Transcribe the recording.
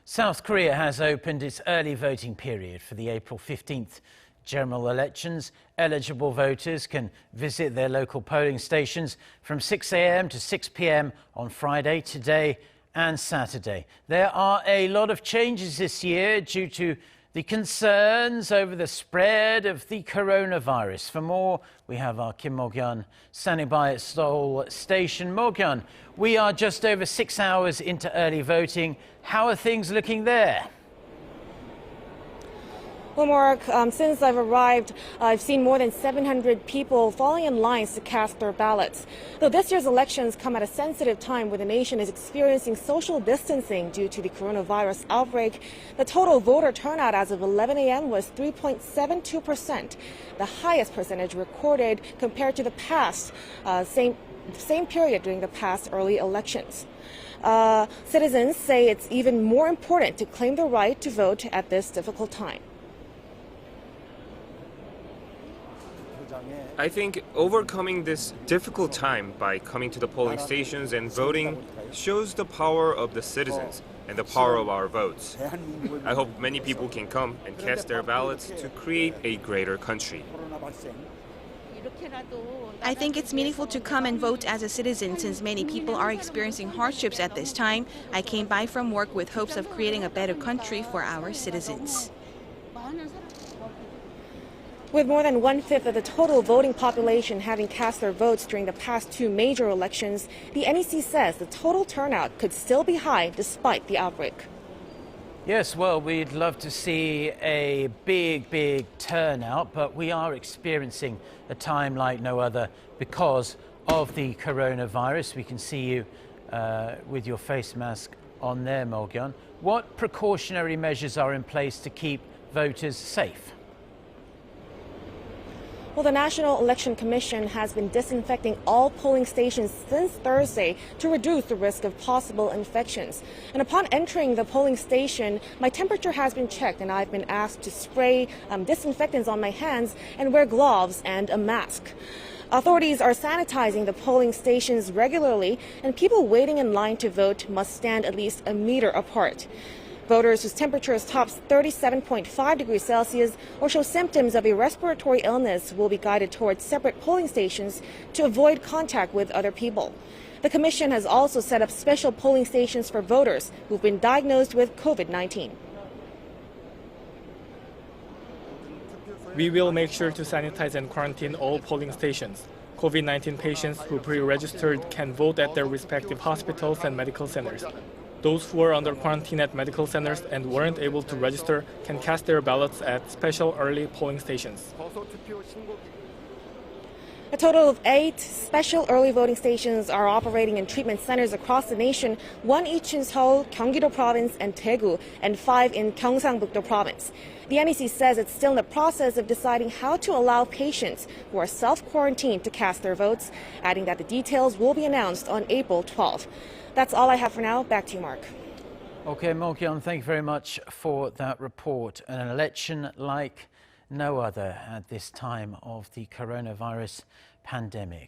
South Korea has opened its early voting period for the April 15th general elections. Eligible voters can visit their local polling stations from 6 a.m. to 6 p.m. on Friday, today and Saturday. There are a lot of changes this year due to the concerns over the spread of the coronavirus. For more, we have our Kim Mok-yeon standing by at Seoul Station. Mok-yeon, we are just over 6 hours into early voting. How are things looking there? Well, Mark, since I've arrived, I've seen more than 700 people falling in lines to cast their ballots. Though this year's elections come at a sensitive time where the nation is experiencing social distancing due to the coronavirus outbreak, the total voter turnout as of 11 a.m. was 3.72%, the highest percentage recorded compared to the past, same period during the past early elections. Citizens say it's even more important to claim the right to vote at this difficult time. I think overcoming this difficult time by coming to the polling stations and voting shows the power of the citizens and the power of our votes. I hope many people can come and cast their ballots to create a greater country. I think it's meaningful to come and vote as a citizen since many people are experiencing hardships at this time. I came by from work with hopes of creating a better country for our citizens. With more than 1/5 of the total voting population having cast their votes during the past two major elections, the NEC says the total turnout could still be high despite the outbreak. Yes, well, we'd love to see a big turnout, but we are experiencing a time like no other because of the coronavirus. We can see you with your face mask on there, Mok-yeon. What precautionary measures are in place to keep voters safe? Well, the National Election Commission has been disinfecting all polling stations since Thursday to reduce the risk of possible infections. And upon entering the polling station, my temperature has been checked and I've been asked to spray disinfectants on my hands and wear gloves and a mask. Authorities are sanitizing the polling stations regularly, and people waiting in line to vote must stand at least a meter apart. Voters whose temperatures tops 37.5 degrees Celsius or show symptoms of a respiratory illness will be guided towards separate polling stations to avoid contact with other people. The Commission has also set up special polling stations for voters who've been diagnosed with COVID-19. We will make sure to sanitize and quarantine all polling stations. COVID-19 patients who pre-registered can vote at their respective hospitals and medical centers. Those who are under quarantine at medical centers and weren't able to register can cast their ballots at special early polling stations. A total of 8 special early voting stations are operating in treatment centers across the nation, 1 each in Seoul, Gyeonggi-do Province, and Daegu, and 5 in Gyeongsang-buk-do Province. The NEC says it's still in the process of deciding how to allow patients who are self-quarantined to cast their votes, adding that the details will be announced on April 12th. That's all I have for now. Back to you, Mark. Okay, Mok-yeon, thank you very much for that report. An election like no other at this time of the coronavirus pandemic.